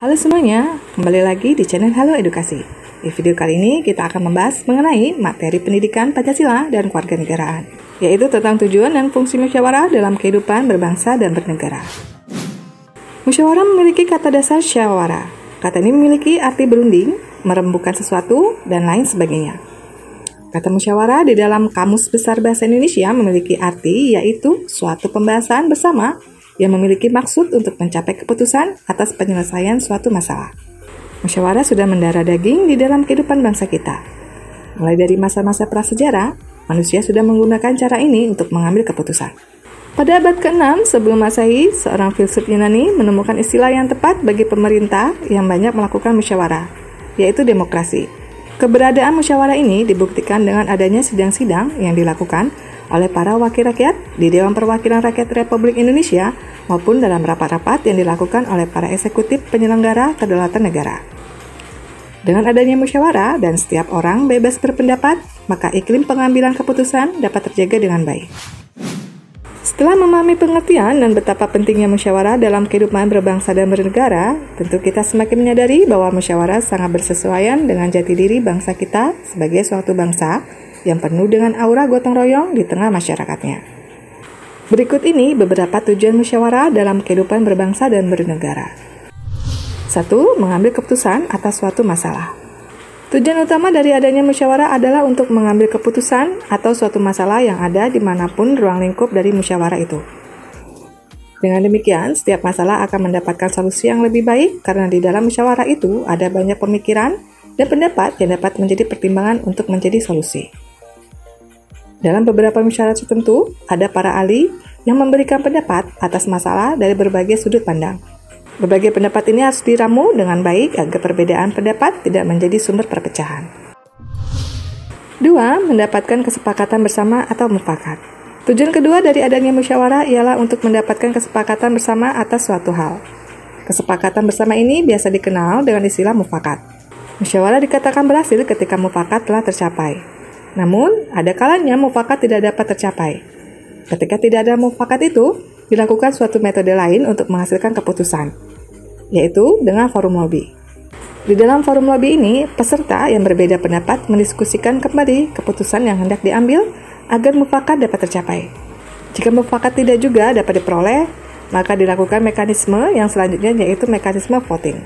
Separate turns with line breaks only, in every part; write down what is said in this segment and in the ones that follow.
Halo semuanya, kembali lagi di channel Halo Edukasi. Di video kali ini kita akan membahas mengenai materi pendidikan Pancasila dan kewarganegaraan, yaitu tentang tujuan dan fungsi musyawarah dalam kehidupan berbangsa dan bernegara. Musyawarah memiliki kata dasar syawara. Kata ini memiliki arti berunding, merembukan sesuatu, dan lain sebagainya. Kata musyawarah di dalam Kamus Besar Bahasa Indonesia memiliki arti yaitu suatu pembahasan bersama yang memiliki maksud untuk mencapai keputusan atas penyelesaian suatu masalah. Musyawarah sudah mendarah daging di dalam kehidupan bangsa kita. Mulai dari masa-masa prasejarah, manusia sudah menggunakan cara ini untuk mengambil keputusan. Pada abad ke-6 sebelum Masehi, seorang filsuf Yunani menemukan istilah yang tepat bagi pemerintah yang banyak melakukan musyawarah, yaitu demokrasi. Keberadaan musyawarah ini dibuktikan dengan adanya sidang-sidang yang dilakukan oleh para wakil rakyat di Dewan Perwakilan Rakyat Republik Indonesia maupun dalam rapat-rapat yang dilakukan oleh para eksekutif penyelenggara kedaulatan negara. Dengan adanya musyawarah dan setiap orang bebas berpendapat, maka iklim pengambilan keputusan dapat terjaga dengan baik. Setelah memahami pengertian dan betapa pentingnya musyawarah dalam kehidupan berbangsa dan bernegara, tentu kita semakin menyadari bahwa musyawarah sangat bersesuaian dengan jati diri bangsa kita sebagai suatu bangsa yang penuh dengan aura gotong royong di tengah masyarakatnya. Berikut ini beberapa tujuan musyawarah dalam kehidupan berbangsa dan bernegara. 1. Mengambil keputusan atas suatu masalah. Tujuan utama dari adanya musyawarah adalah untuk mengambil keputusan atau suatu masalah yang ada dimanapun ruang lingkup dari musyawarah itu. Dengan demikian, setiap masalah akan mendapatkan solusi yang lebih baik karena di dalam musyawarah itu ada banyak pemikiran dan pendapat yang dapat menjadi pertimbangan untuk menjadi solusi. Dalam beberapa musyawarah tertentu, ada para ahli yang memberikan pendapat atas masalah dari berbagai sudut pandang. Berbagai pendapat ini harus diramu dengan baik agar perbedaan pendapat tidak menjadi sumber perpecahan. 2. Mendapatkan kesepakatan bersama atau mufakat. Tujuan kedua dari adanya musyawarah ialah untuk mendapatkan kesepakatan bersama atas suatu hal. Kesepakatan bersama ini biasa dikenal dengan istilah mufakat. Musyawarah dikatakan berhasil ketika mufakat telah tercapai. Namun, ada kalanya mufakat tidak dapat tercapai. Ketika tidak ada mufakat itu, dilakukan suatu metode lain untuk menghasilkan keputusan, yaitu dengan forum lobby. Di dalam forum lobby ini, peserta yang berbeda pendapat mendiskusikan kembali keputusan yang hendak diambil agar mufakat dapat tercapai. Jika mufakat tidak juga dapat diperoleh, maka dilakukan mekanisme yang selanjutnya yaitu mekanisme voting.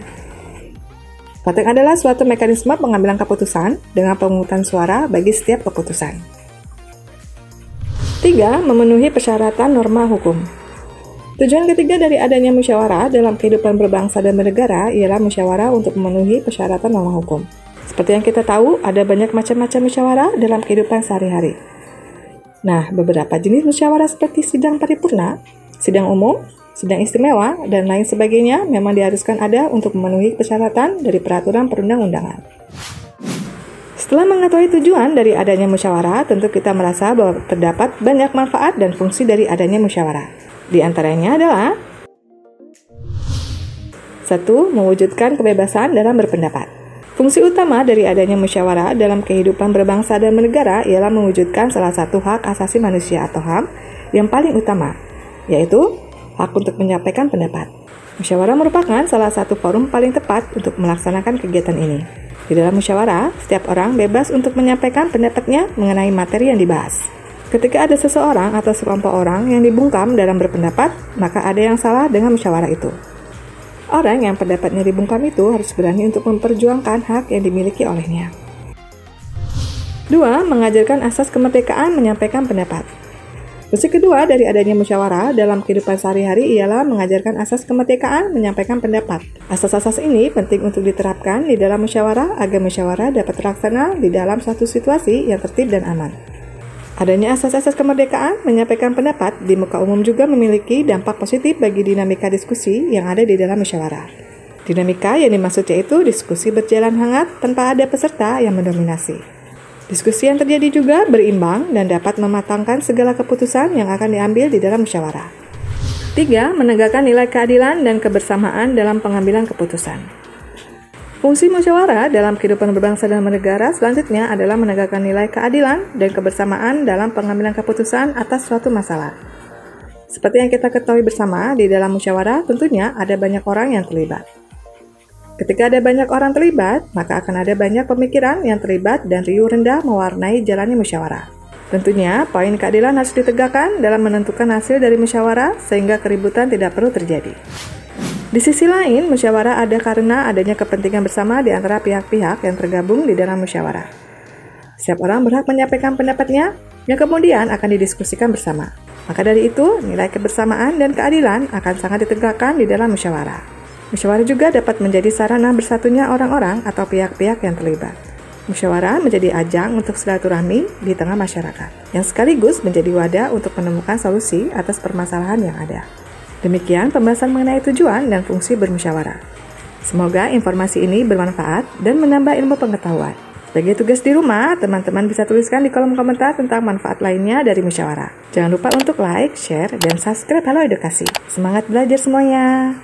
Voting adalah suatu mekanisme pengambilan keputusan dengan pemungutan suara bagi setiap keputusan. 3. Memenuhi persyaratan norma hukum. Tujuan ketiga dari adanya musyawarah dalam kehidupan berbangsa dan bernegara ialah musyawarah untuk memenuhi persyaratan norma hukum. Seperti yang kita tahu, ada banyak macam-macam musyawarah dalam kehidupan sehari-hari. Nah, beberapa jenis musyawarah seperti sidang paripurna, sidang umum, sidang istimewa, dan lain sebagainya memang diharuskan ada untuk memenuhi persyaratan dari peraturan perundang-undangan. Setelah mengetahui tujuan dari adanya musyawarah, tentu kita merasa bahwa terdapat banyak manfaat dan fungsi dari adanya musyawarah. Di antaranya adalah 1. Mewujudkan kebebasan dalam berpendapat. Fungsi utama dari adanya musyawarah dalam kehidupan berbangsa dan bernegara ialah mewujudkan salah satu hak asasi manusia atau HAM yang paling utama, yaitu hak untuk menyampaikan pendapat. Musyawarah merupakan salah satu forum paling tepat untuk melaksanakan kegiatan ini. Di dalam musyawarah, setiap orang bebas untuk menyampaikan pendapatnya mengenai materi yang dibahas. Ketika ada seseorang atau sekelompok orang yang dibungkam dalam berpendapat, maka ada yang salah dengan musyawarah itu. Orang yang pendapatnya dibungkam itu harus berani untuk memperjuangkan hak yang dimiliki olehnya. 2. Mengajarkan asas kemerdekaan menyampaikan pendapat. Fungsi kedua dari adanya musyawarah dalam kehidupan sehari-hari ialah mengajarkan asas kemerdekaan menyampaikan pendapat. Asas-asas ini penting untuk diterapkan di dalam musyawarah agar musyawarah dapat terlaksana di dalam suatu situasi yang tertib dan aman. Adanya asas-asas kemerdekaan menyampaikan pendapat di muka umum juga memiliki dampak positif bagi dinamika diskusi yang ada di dalam musyawarah. Dinamika yang dimaksud yaitu diskusi berjalan hangat tanpa ada peserta yang mendominasi. Diskusi yang terjadi juga berimbang dan dapat mematangkan segala keputusan yang akan diambil di dalam musyawarah. 3. Menegakkan nilai keadilan dan kebersamaan dalam pengambilan keputusan. Fungsi musyawarah dalam kehidupan berbangsa dan bernegara selanjutnya adalah menegakkan nilai keadilan dan kebersamaan dalam pengambilan keputusan atas suatu masalah. Seperti yang kita ketahui bersama, di dalam musyawarah tentunya ada banyak orang yang terlibat. Ketika ada banyak orang terlibat, maka akan ada banyak pemikiran yang terlibat dan riuh rendah mewarnai jalannya musyawarah. Tentunya, poin keadilan harus ditegakkan dalam menentukan hasil dari musyawarah sehingga keributan tidak perlu terjadi. Di sisi lain, musyawarah ada karena adanya kepentingan bersama di antara pihak-pihak yang tergabung di dalam musyawarah. Setiap orang berhak menyampaikan pendapatnya yang kemudian akan didiskusikan bersama. Maka dari itu, nilai kebersamaan dan keadilan akan sangat ditegakkan di dalam musyawarah. Musyawarah juga dapat menjadi sarana bersatunya orang-orang atau pihak-pihak yang terlibat. Musyawarah menjadi ajang untuk silaturahmi di tengah masyarakat, yang sekaligus menjadi wadah untuk menemukan solusi atas permasalahan yang ada. Demikian pembahasan mengenai tujuan dan fungsi bermusyawarah. Semoga informasi ini bermanfaat dan menambah ilmu pengetahuan. Sebagai tugas di rumah, teman-teman bisa tuliskan di kolom komentar tentang manfaat lainnya dari musyawarah. Jangan lupa untuk like, share, dan subscribe Halo Edukasi. Semangat belajar semuanya!